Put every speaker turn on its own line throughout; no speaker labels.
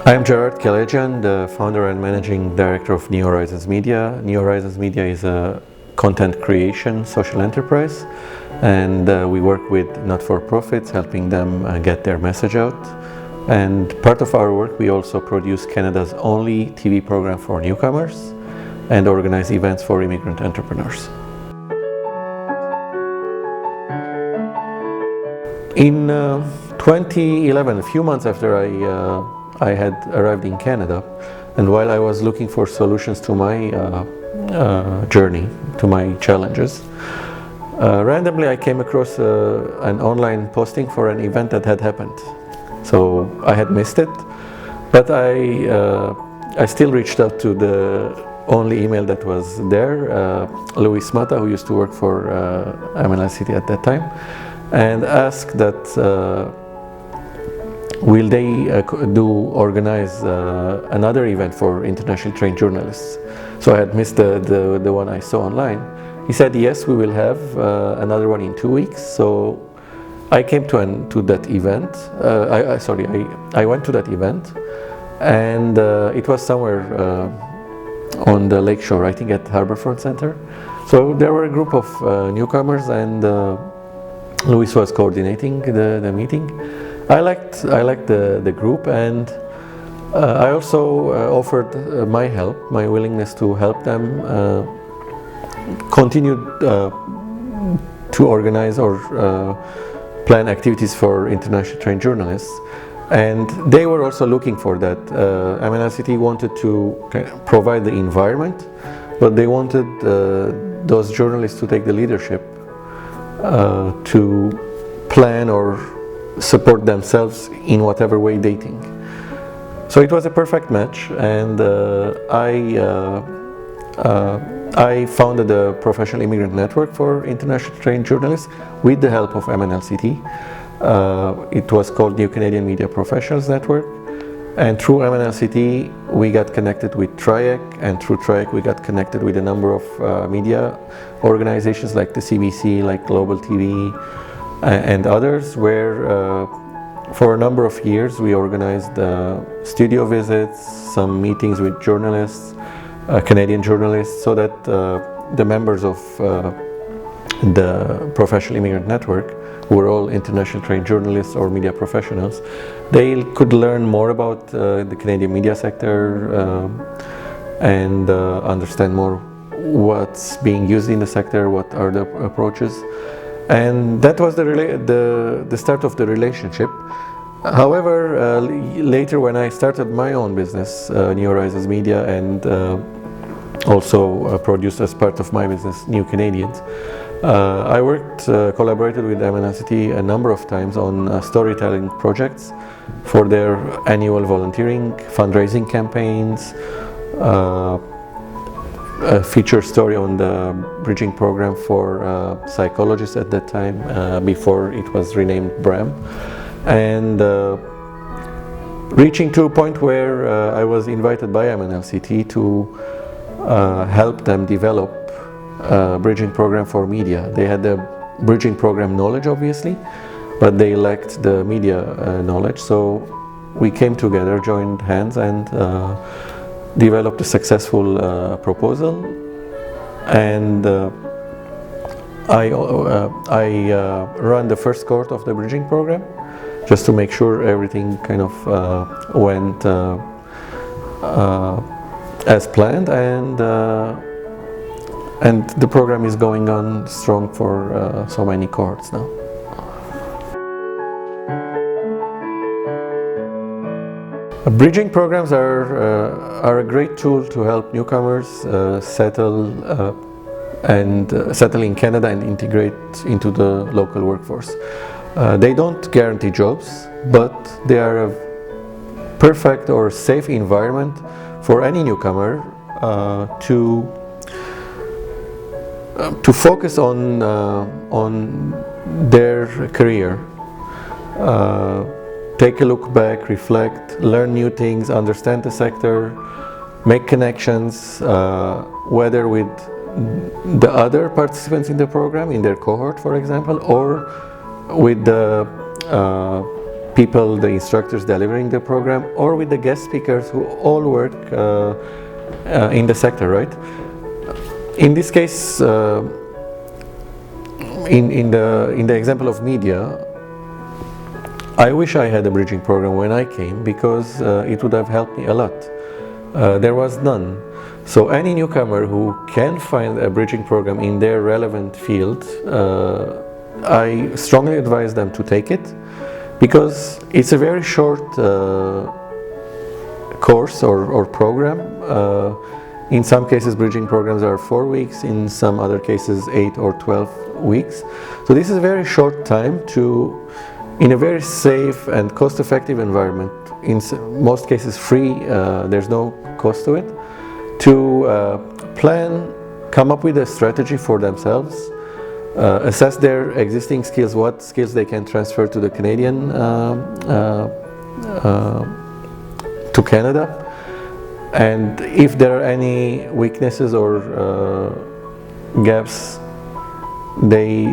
I'm Gerard Keledjian, the founder and managing director of New Horizons Media. New Horizons Media is a content creation social enterprise, and we work with not-for-profits, helping them get their message out. And part of our work, we also produce Canada's only TV program for newcomers and organize events for immigrant entrepreneurs. In 2011, a few months after I had arrived in Canada, and while I was looking for solutions to my journey, to my challenges, randomly I came across an online posting for an event that had happened. So I had missed it, but I still reached out to the only email that was there, Louis Mata, who used to work for MNLC at that time, and asked that will they organize another event for internationally trained journalists. So I had missed the one I saw online. He said, yes, we will have another one in 2 weeks. So I came to that event. I went to that event, and it was somewhere on the lakeshore, I think at Harbourfront Center. So there were a group of newcomers, and Louis was coordinating the meeting. I liked the group, and I also offered my help, my willingness to help them continue to organize or plan activities for internationally trained journalists. And they were also looking for that. MNLC wanted to provide the environment, but they wanted those journalists to take the leadership to plan or support themselves in whatever way they think. So it was a perfect match, and I founded a professional immigrant network for internationally trained journalists with the help of MNLC. It was called New Canadian Media Professionals Network, and through MNLC we got connected with TRIAC, and through TRIAC we got connected with a number of media organizations like the CBC, like Global TV, and others, where for a number of years we organized studio visits, some meetings with journalists, Canadian journalists, so that the members of the Professional Immigrant Network, who were all internationally trained journalists or media professionals, they could learn more about the Canadian media sector and understand more what's being used in the sector, what are the approaches. And that was the start of the relationship. However, later when I started my own business, New Horizons Media, and also produced as part of my business New Canadians, I collaborated with MNLC a number of times on storytelling projects for their annual volunteering, fundraising campaigns, a feature story on the bridging program for psychologists at that time, before it was renamed BEMC, and reaching to a point where I was invited by MNLC to help them develop a bridging program for media. They had the bridging program knowledge, obviously, but they lacked the media knowledge. So we came together, joined hands, and developed a successful proposal, and I ran the first cohort of the bridging program, just to make sure everything kind of went as planned, and the program is going on strong for so many cohorts now. Bridging programs are a great tool to help newcomers settle in Canada and integrate into the local workforce. They don't guarantee jobs, but they are a perfect or safe environment for any newcomer to focus on their career. Take a look back, reflect, learn new things, understand the sector, make connections, whether with the other participants in the program, in their cohort, for example, or with the people, the instructors delivering the program, or with the guest speakers who all work in the sector, right? In this case, in the example of media, I wish I had a bridging program when I came, because it would have helped me a lot. There was none. So any newcomer who can find a bridging program in their relevant field, I strongly advise them to take it, because it's a very short course or program. In some cases, bridging programs are 4 weeks, in some other cases 8 or 12 weeks. So this is a very short time to, in a very safe and cost-effective environment, in most cases free, there's no cost to it, to plan, come up with a strategy for themselves, assess their existing skills, what skills they can transfer to the Canadian, to Canada, and if there are any weaknesses or gaps, they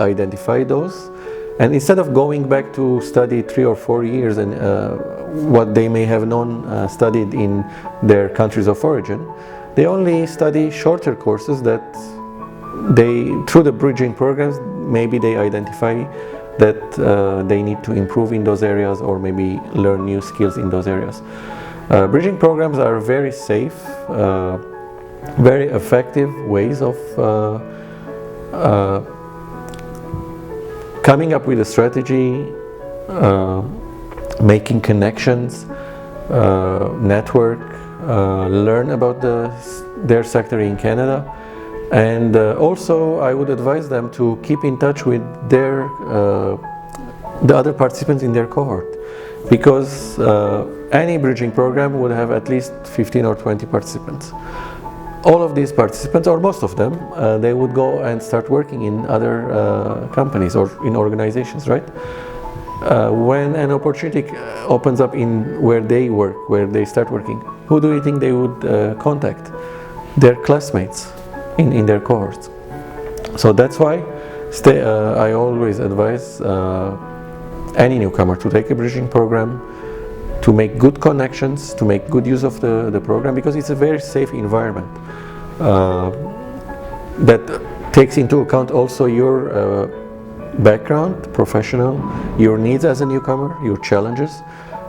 identify those. And instead of going back to study 3 or 4 years and what they may have studied in their countries of origin, they only study shorter courses that through the bridging programs, maybe they identify that they need to improve in those areas, or maybe learn new skills in those areas. Bridging programs are very safe, very effective ways of coming up with a strategy, making connections, network, learn about their sector in Canada, and also I would advise them to keep in touch with the other participants in their cohort, because any bridging program would have at least 15 or 20 participants. All of these participants, or most of them, they would go and start working in other companies or in organizations, right? When an opportunity opens up in where they work, where they start working, who do you think they would contact? Their classmates in their cohorts. So that's why I always advise any newcomer to take a bridging program, to make good connections, to make good use of the program, because it's a very safe environment that takes into account also your background, professional, your needs as a newcomer, your challenges.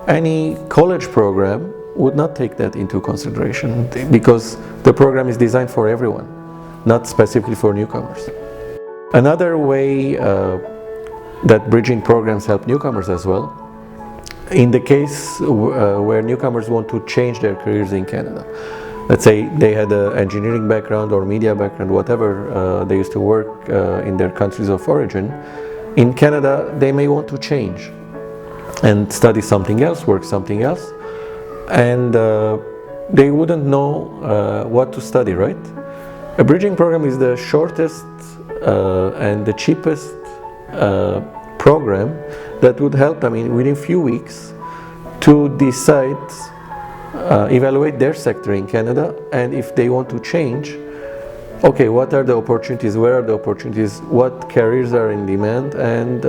Any college program would not take that into consideration, because the program is designed for everyone, not specifically for newcomers. Another way that bridging programs help newcomers as well, in the case where newcomers want to change their careers in Canada. Let's say they had an engineering background or media background, whatever, they used to work in their countries of origin. In Canada, they may want to change and study something else, work something else, and they wouldn't know what to study, right? A bridging program is the shortest and the cheapest program that would help them within a few weeks to decide, evaluate their sector in Canada, and if they want to change, okay, what are the opportunities, where are the opportunities, what careers are in demand, and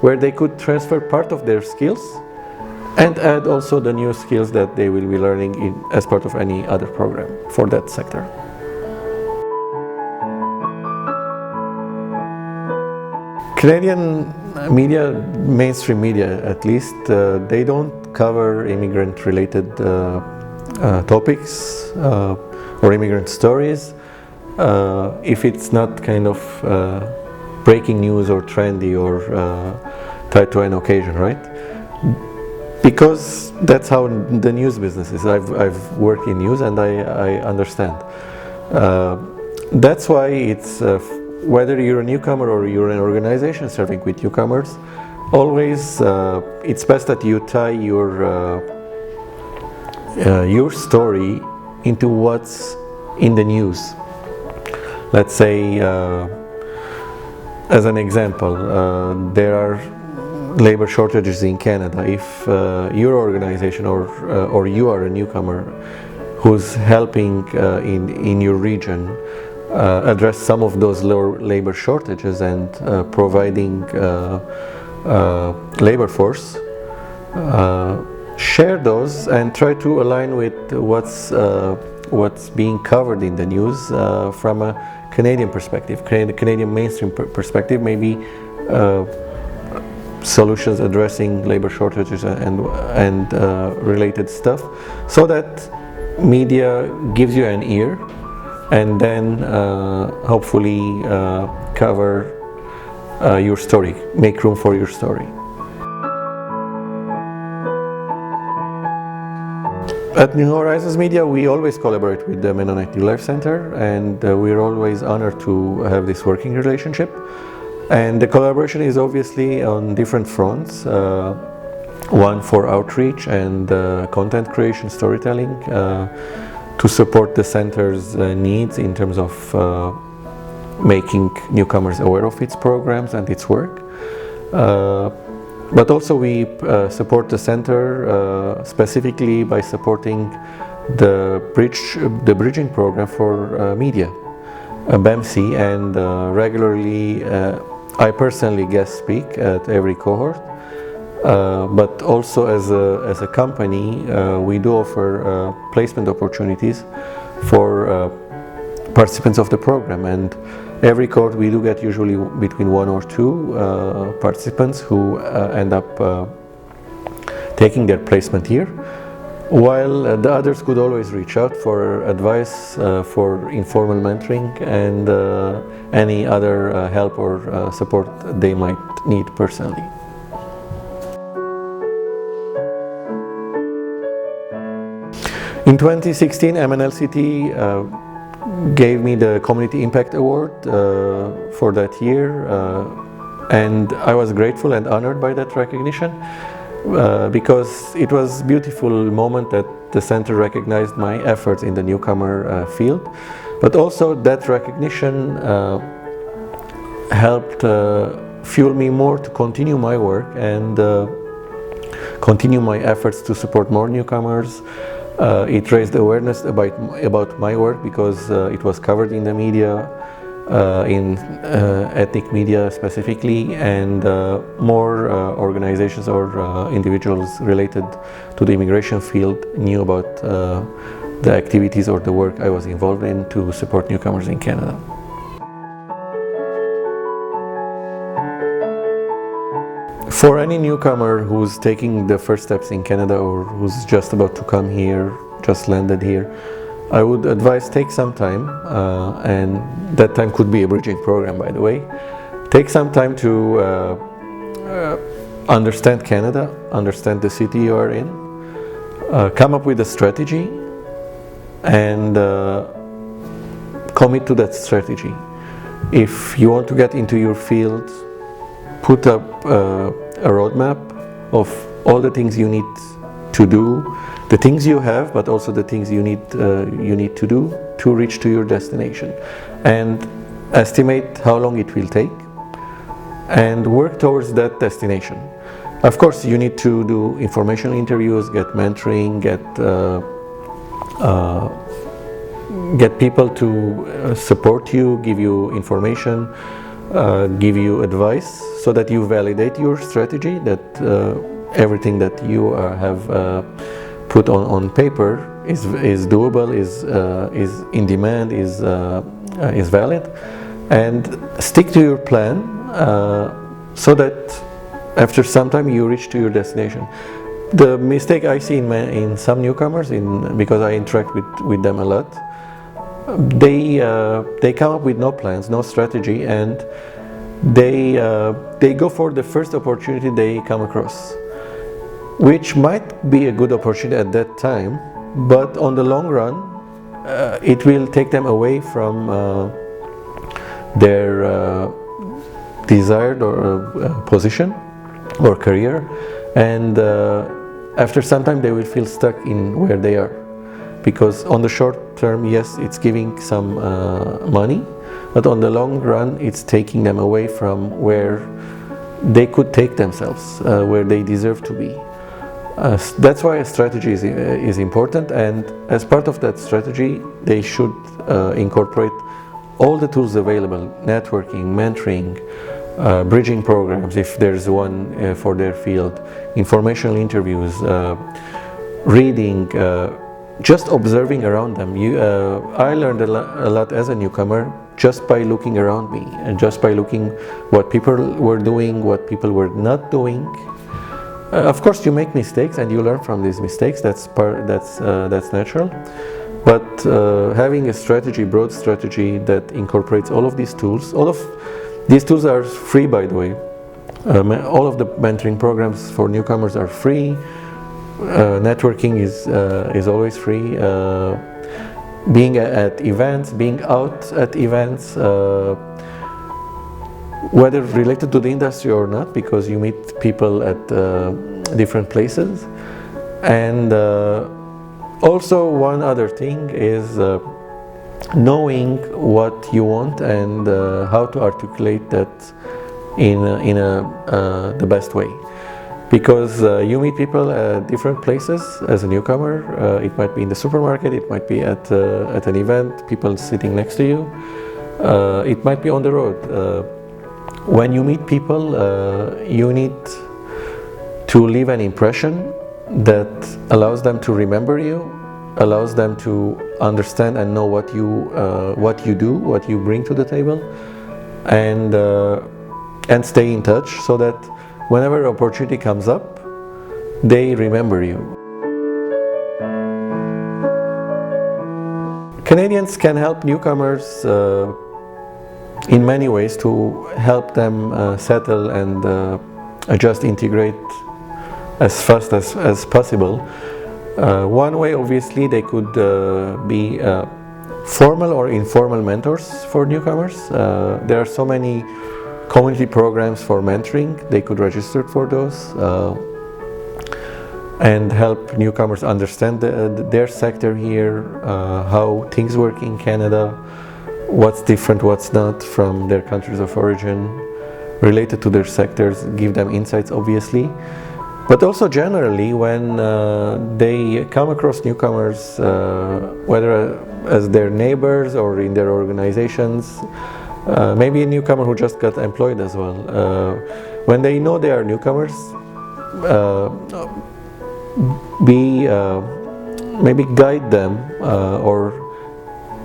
where they could transfer part of their skills and add also the new skills that they will be learning as part of any other program for that sector. Canadian media, mainstream media at least, they don't cover immigrant-related topics or immigrant stories if it's not kind of breaking news or trendy or tied to an occasion, right? Because that's how the news business is. I've worked in news and I understand. That's why it's whether you're a newcomer or you're an organization serving with newcomers, always it's best that you tie your story into what's in the news. Let's say, as an example, there are labor shortages in Canada. If your organization or you are a newcomer who's helping in your region address some of those labor shortages and providing labor force, share those and try to align with what's being covered in the news from a Canadian perspective, Canadian mainstream perspective, maybe solutions addressing labor shortages and related stuff, so that media gives you an ear and then hopefully cover your story, make room for your story. At New Horizons Media, we always collaborate with the Mennonite New Life Center, and we're always honored to have this working relationship. And the collaboration is obviously on different fronts. One for outreach and content creation, storytelling, to support the center's needs in terms of making newcomers aware of its programs and its work. But also we support the center specifically by supporting the bridging program for media, BEMC, and regularly I personally guest speak at every cohort. But also as a company, we do offer placement opportunities for participants of the program, and every cohort we do get usually between 1 or 2 participants who end up taking their placement here, while the others could always reach out for advice, for informal mentoring, and any other help or support they might need personally. In 2016, MNLC gave me the Community Impact Award for that year, and I was grateful and honored by that recognition because it was a beautiful moment that the center recognized my efforts in the newcomer field, but also that recognition helped fuel me more to continue my work and continue my efforts to support more newcomers. It raised awareness about my work because it was covered in the media, in ethnic media specifically, and more organizations or individuals related to the immigration field knew about the activities or the work I was involved in to support newcomers in Canada. For any newcomer who's taking the first steps in Canada or who's just about to come here, just landed here, I would advise take some time, and that time could be a bridging program, by the way. Take some time to understand Canada, understand the city you are in, come up with a strategy, and commit to that strategy. If you want to get into your field, put up a roadmap of all the things you need to do, the things you have, but also the things you need to do to reach to your destination, and estimate how long it will take, and work towards that destination. Of course, you need to do informational interviews, get mentoring, get people to support you, give you information, give you advice, so that you validate your strategy, that everything that you have put on paper is doable, is in demand, is valid, and stick to your plan so that after some time you reach to your destination. The mistake I see in some newcomers, because I interact with them a lot, they come up with no plans, no strategy, and they go for the first opportunity they come across, which might be a good opportunity at that time, but on the long run it will take them away from their desired or position or career, and after some time they will feel stuck in where they are, because on the short term, yes, it's giving some money, but on the long run it's taking them away from where they could take themselves, where they deserve to be. That's why a strategy is important, and as part of that strategy they should incorporate all the tools available: networking, mentoring, bridging programs, if there's one for their field, informational interviews, reading, just observing around them. I learned a lot as a newcomer just by looking around me and just by looking what people were doing, what people were not doing. Of course, you make mistakes and you learn from these mistakes. That's natural. But having a strategy, broad strategy that incorporates all of these tools. All of these tools are free, by the way. All of the mentoring programs for newcomers are free. Networking is always free. Being at events, being out at events, whether related to the industry or not, because you meet people at different places. And also one other thing is knowing what you want and how to articulate that in the best way. Because you meet people at different places as a newcomer. It might be in the supermarket, it might be at an event, people sitting next to you. It might be on the road. When you meet people, you need to leave an impression that allows them to remember you, allows them to understand and know what you do, what you bring to the table, and stay in touch so that whenever opportunity comes up, they remember you. Canadians can help newcomers in many ways to help them settle and adjust, integrate as fast as possible. One way, obviously, they could be formal or informal mentors for newcomers. There are so many community programs for mentoring. They could register for those and help newcomers understand their sector here, how things work in Canada, what's different, what's not from their countries of origin, related to their sectors, give them insights, obviously. But also generally, when they come across newcomers, whether as their neighbors or in their organizations, maybe a newcomer who just got employed as well. When they know they are newcomers, maybe guide them or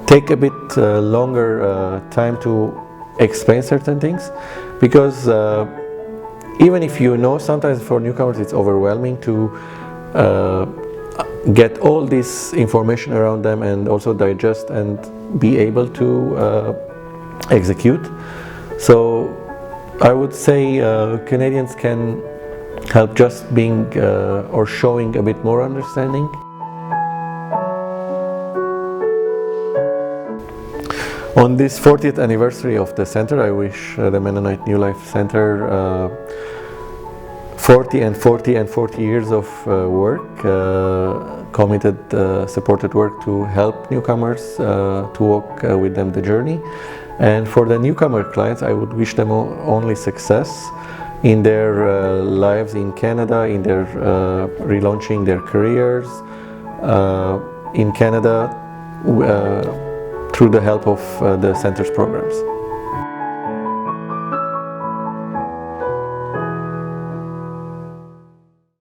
take a bit longer time to explain certain things, because even if you know, sometimes for newcomers it's overwhelming to get all this information around them and also digest and be able to execute. So I would say Canadians can help just being or showing a bit more understanding. On this 40th anniversary of the center, I wish the Mennonite New Life Center 40 and 40 and 40 years of work, committed, supported work to help newcomers to walk with them the journey. And for the newcomer clients, I would wish them only success in their lives in Canada, in their relaunching their careers in Canada through the help of the center's programs.